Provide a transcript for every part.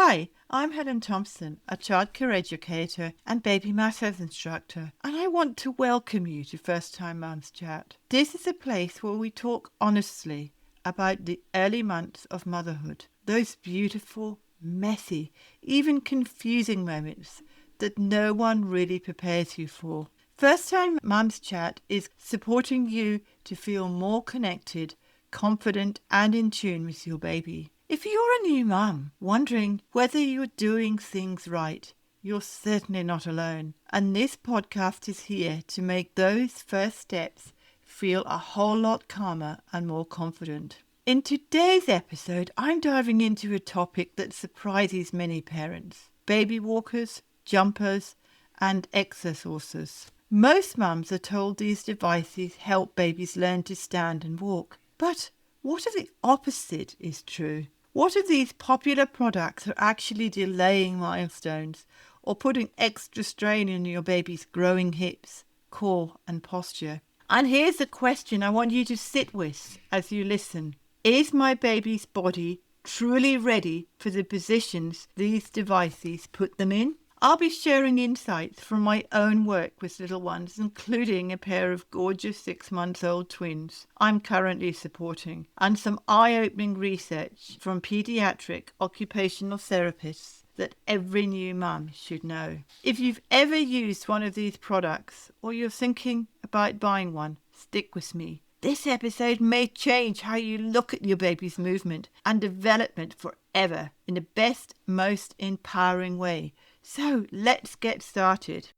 Hi, I'm Helen Thompson, a childcare educator and baby massage instructor, and I want to welcome you to First Time Mums Chat. This is a place where we talk honestly about the early months of motherhood, those beautiful, messy, even confusing moments that no one really prepares you for. First Time Mums Chat is supporting you to feel more connected, confident and in tune with your baby. If you're a new mum wondering whether you're doing things right, you're certainly not alone. And this podcast is here to make those first steps feel a whole lot calmer and more confident. In today's episode, I'm diving into a topic that surprises many parents: baby walkers, jumpers, and exersaucers. Most mums are told these devices help babies learn to stand and walk. But what if the opposite is true? What if these popular products are actually delaying milestones or putting extra strain on your baby's growing hips, core and posture? And here's a question I want you to sit with as you listen. Is my baby's body truly ready for the positions these devices put them in? I'll be sharing insights from my own work with little ones, including a pair of gorgeous 6-month-old twins I'm currently supporting, and some eye-opening research from pediatric occupational therapists that every new mum should know. If you've ever used one of these products or you're thinking about buying one, stick with me. This episode may change how you look at your baby's movement and development forever in the best, most empowering way. So let's get started.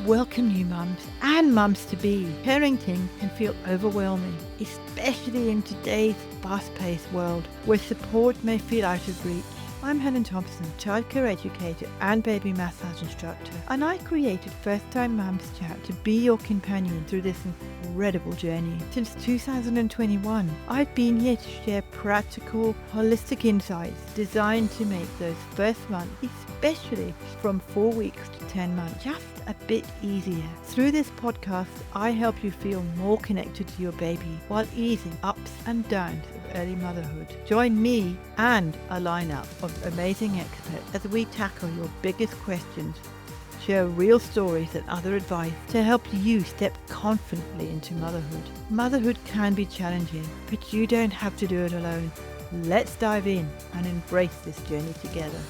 Welcome you mums and mums-to-be. Parenting can feel overwhelming, especially in today's fast-paced world where support may feel out of reach. I'm Helen Thompson, childcare educator and baby massage instructor, and I created First Time Mums Chat to be your companion through this incredible journey. Since 2021, I've been here to share practical, holistic insights designed to make those first months, especially from 4 weeks to 10 months, just a bit easier. Through this podcast, I help you feel more connected to your baby while easing ups and downs of early motherhood. Join me and a lineup of amazing experts as we tackle your biggest questions, share real stories and other advice to help you step confidently into motherhood. Motherhood can be challenging, but you don't have to do it alone. Let's dive in and embrace this journey together.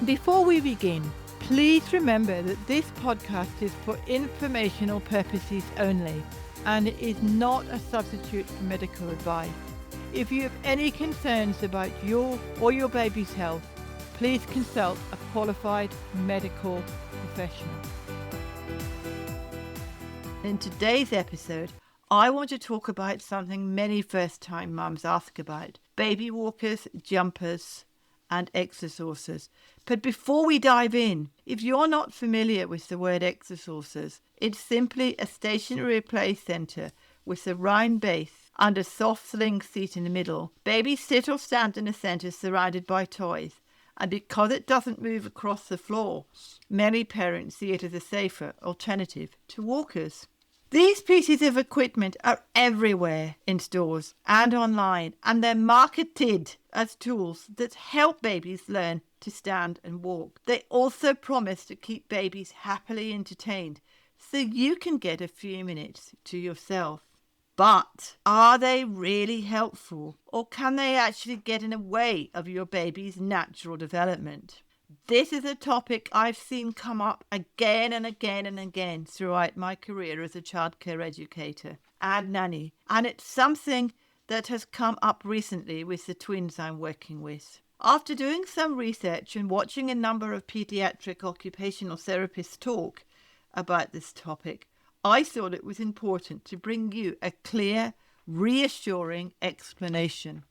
Before we begin, please remember that this podcast is for informational purposes only, and it is not a substitute for medical advice. If you have any concerns about your or your baby's health, please consult a qualified medical professional. In today's episode, I want to talk about something many first-time mums ask about: baby walkers, jumpers, and exersaucers. But before we dive in, if you're not familiar with the word exersaucers, it's simply a stationary play centre with a round base and a soft sling seat in the middle. Babies sit or stand in the centre surrounded by toys, and because it doesn't move across the floor, many parents see it as a safer alternative to walkers. These pieces of equipment are everywhere in stores and online, and they're marketed as tools that help babies learn to stand and walk. They also promise to keep babies happily entertained so you can get a few minutes to yourself. But are they really helpful, or can they actually get in the way of your baby's natural development? This is a topic I've seen come up again and again and again throughout my career as a childcare educator and nanny, and it's something that has come up recently with the twins I'm working with. After doing some research and watching a number of pediatric occupational therapists talk about this topic, I thought it was important to bring you a clear, reassuring explanation.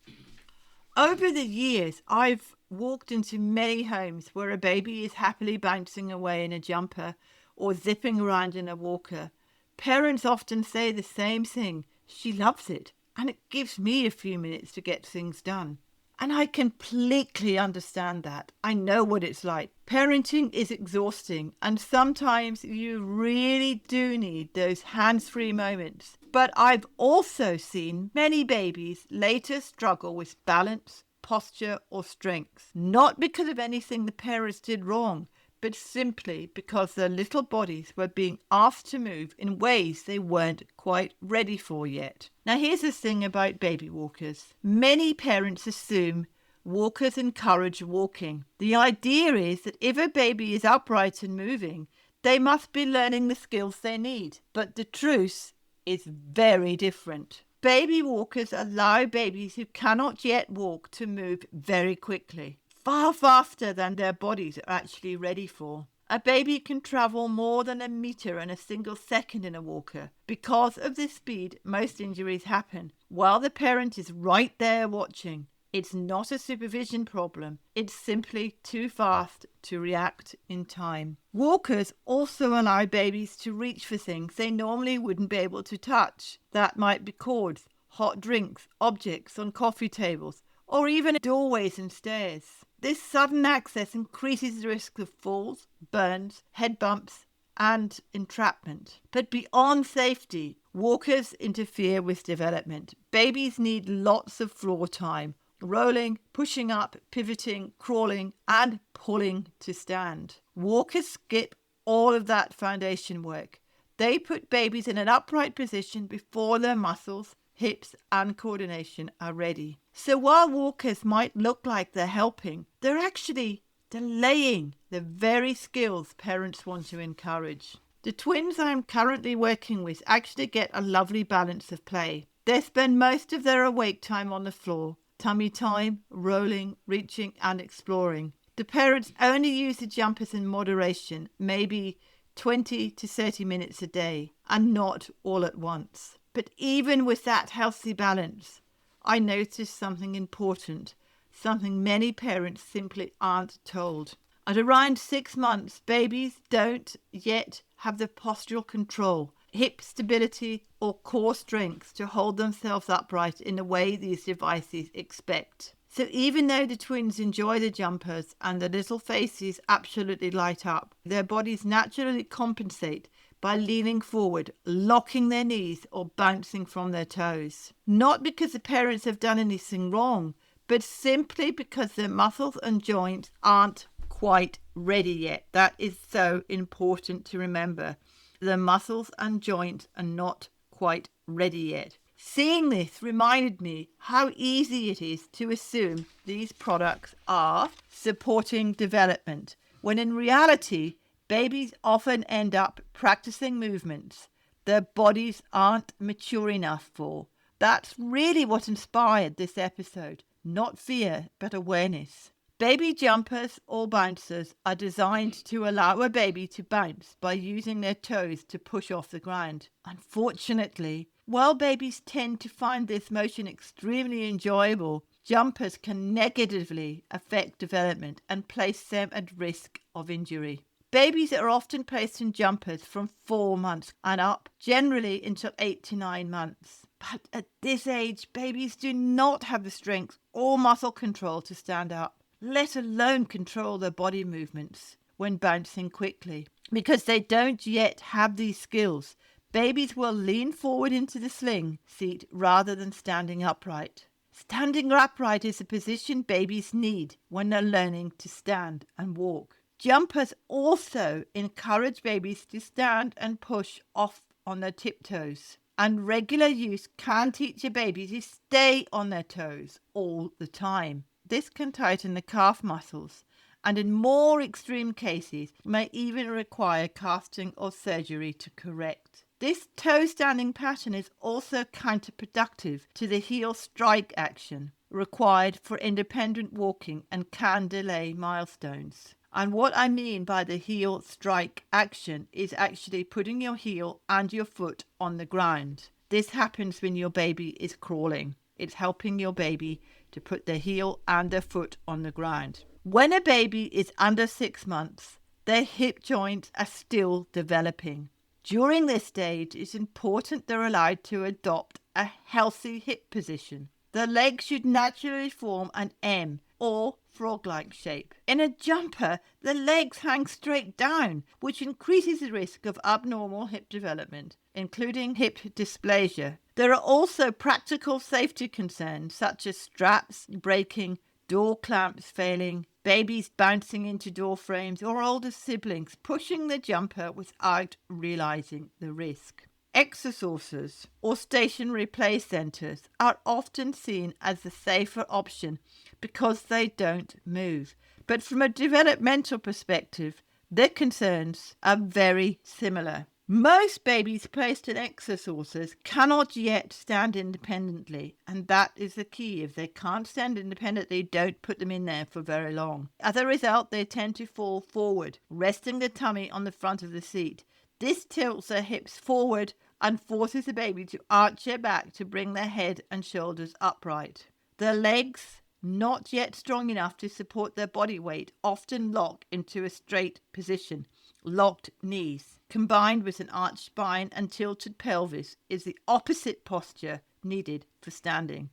Over the years, I've walked into many homes where a baby is happily bouncing away in a jumper or zipping around in a walker. Parents often say the same thing: she loves it, and it gives me a few minutes to get things done. And I completely understand that. I know what it's like. Parenting is exhausting, and sometimes you really do need those hands-free moments. But I've also seen many babies later struggle with balance, posture, or strength, not because of anything the parents did wrong, but simply because their little bodies were being asked to move in ways they weren't quite ready for yet. Now, here's the thing about baby walkers. Many parents assume walkers encourage walking. The idea is that if a baby is upright and moving, they must be learning the skills they need. But the truth is very different. Baby walkers allow babies who cannot yet walk to move very quickly, far faster than their bodies are actually ready for. A baby can travel more than a meter in a single second in a walker. Because of this speed, most injuries happen while the parent is right there watching. It's not a supervision problem. It's simply too fast to react in time. Walkers also allow babies to reach for things they normally wouldn't be able to touch. That might be cords, hot drinks, objects on coffee tables, or even doorways and stairs. This sudden access increases the risk of falls, burns, head bumps, and entrapment. But beyond safety, walkers interfere with development. Babies need lots of floor time, rolling, pushing up, pivoting, crawling, and pulling to stand. Walkers skip all of that foundation work. They put babies in an upright position before their muscles, hips, and coordination are ready. So while walkers might look like they're helping, they're actually delaying the very skills parents want to encourage. The twins I'm currently working with actually get a lovely balance of play. They spend most of their awake time on the floor, tummy time, rolling, reaching, and exploring. The parents only use the jumpers in moderation, maybe 20 to 30 minutes a day, and not all at once. But even with that healthy balance, I noticed something important, something many parents simply aren't told. At around 6 months, babies don't yet have the postural control, hip stability, or core strength to hold themselves upright in the way these devices expect. So even though the twins enjoy the jumpers and the little faces absolutely light up, their bodies naturally compensate by leaning forward, locking their knees, or bouncing from their toes. Not because the parents have done anything wrong, but simply because their muscles and joints aren't quite ready yet. That is so important to remember. The muscles and joints are not quite ready yet. Seeing this reminded me how easy it is to assume these products are supporting development, when in reality, babies often end up practicing movements their bodies aren't mature enough for. That's really what inspired this episode. Not fear, but awareness. Baby jumpers or bouncers are designed to allow a baby to bounce by using their toes to push off the ground. Unfortunately, while babies tend to find this motion extremely enjoyable, jumpers can negatively affect development and place them at risk of injury. Babies are often placed in jumpers from 4 months and up, generally until 8 to 9 months. But at this age, babies do not have the strength or muscle control to stand up, let alone control their body movements when bouncing quickly. Because they don't yet have these skills, babies will lean forward into the sling seat rather than standing upright. Standing upright is a position babies need when they're learning to stand and walk. Jumpers also encourage babies to stand and push off on their tiptoes. And regular use can teach a baby to stay on their toes all the time. This can tighten the calf muscles and in more extreme cases may even require casting or surgery to correct. This toe standing pattern is also counterproductive to the heel strike action required for independent walking and can delay milestones. And what I mean by the heel strike action is actually putting your heel and your foot on the ground. This happens when your baby is crawling. It's helping your baby to put their heel and their foot on the ground. When a baby is under 6 months, their hip joints are still developing. During this stage, it's important they're allowed to adopt a healthy hip position. The legs should naturally form an M or frog-like shape. In a jumper, the legs hang straight down, which increases the risk of abnormal hip development, including hip dysplasia. There are also practical safety concerns such as straps breaking, door clamps failing, babies bouncing into door frames, or older siblings pushing the jumper without realizing the risk. Exersaucers or stationary play centers are often seen as the safer option because they don't move. But from a developmental perspective, their concerns are very similar. Most babies placed in exersaucers cannot yet stand independently, and that is the key. If they can't stand independently, don't put them in there for very long. As a result, they tend to fall forward, resting the tummy on the front of the seat. This tilts their hips forward and forces the baby to arch their back to bring their head and shoulders upright. Their legs, not yet strong enough to support their body weight, often lock into a straight position. Locked knees, combined with an arched spine and tilted pelvis, is the opposite posture needed for standing.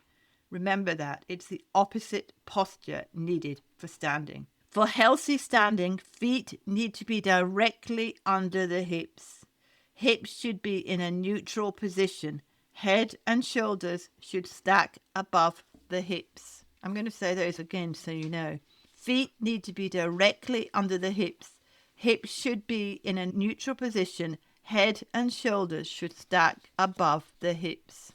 Remember that. It's the opposite posture needed for standing. For healthy standing, feet need to be directly under the hips. Hips should be in a neutral position. Head and shoulders should stack above the hips. I'm going to say those again so you know. Feet need to be directly under the hips. Hips should be in a neutral position. Head and shoulders should stack above the hips.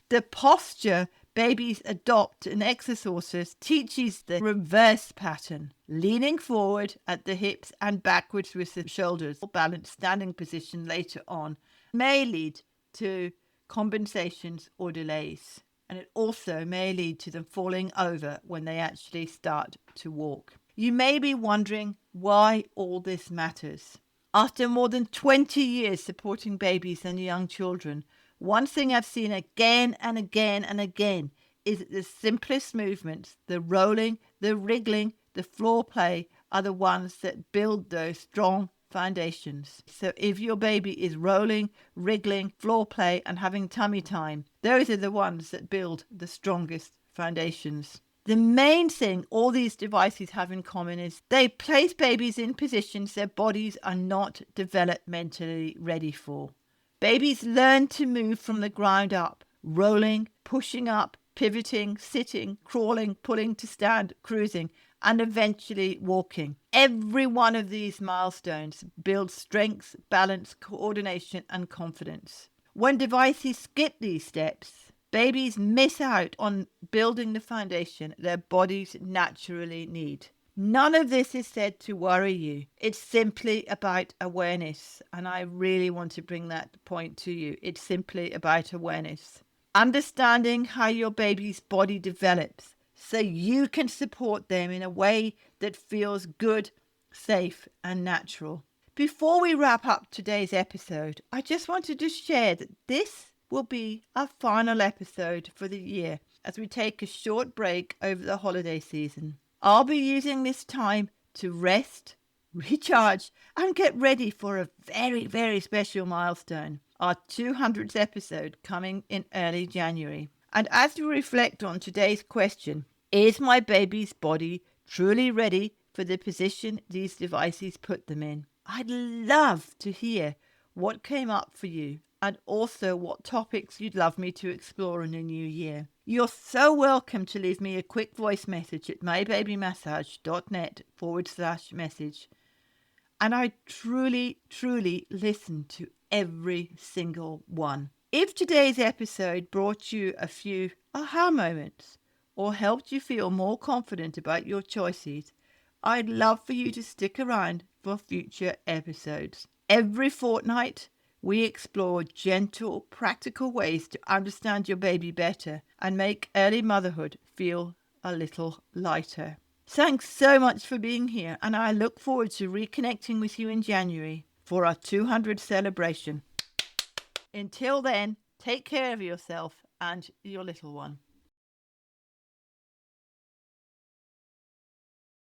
The posture babies adopt in exersaucers teaches the reverse pattern, leaning forward at the hips and backwards with the shoulders. A balanced standing position later on may lead to compensations or delays, and it also may lead to them falling over when they actually start to walk. You may be wondering why all this matters. After more than 20 years supporting babies and young children, one thing I've seen again and again and again is that the simplest movements, the rolling, the wriggling, the floor play, are the ones that build those strong foundations. So if your baby is rolling, wriggling, floor play, and having tummy time, those are the ones that build the strongest foundations. The main thing all these devices have in common is they place babies in positions their bodies are not developmentally ready for. Babies learn to move from the ground up, rolling, pushing up, pivoting, sitting, crawling, pulling to stand, cruising, and eventually walking. Every one of these milestones builds strength, balance, coordination, and confidence. When devices skip these steps, babies miss out on building the foundation their bodies naturally need. None of this is said to worry you. It's simply about awareness. And I really want to bring that point to you. It's simply about awareness. Understanding how your baby's body develops so you can support them in a way that feels good, safe, and natural. Before we wrap up today's episode, I just wanted to share that this will be our final episode for the year as we take a short break over the holiday season. I'll be using this time to rest, recharge, and get ready for a very, very special milestone, our 200th episode coming in early January. And as we reflect on today's question, is my baby's body truly ready for the position these devices put them in? I'd love to hear what came up for you and also what topics you'd love me to explore in the new year. You're so welcome to leave me a quick voice message at mybabymassage.net/message. And I truly, truly listen to every single one. If today's episode brought you a few aha moments or helped you feel more confident about your choices, I'd love for you to stick around for future episodes. Every fortnight, we explore gentle, practical ways to understand your baby better and make early motherhood feel a little lighter. Thanks so much for being here, and I look forward to reconnecting with you in January for our 200th celebration. Until then, take care of yourself and your little one.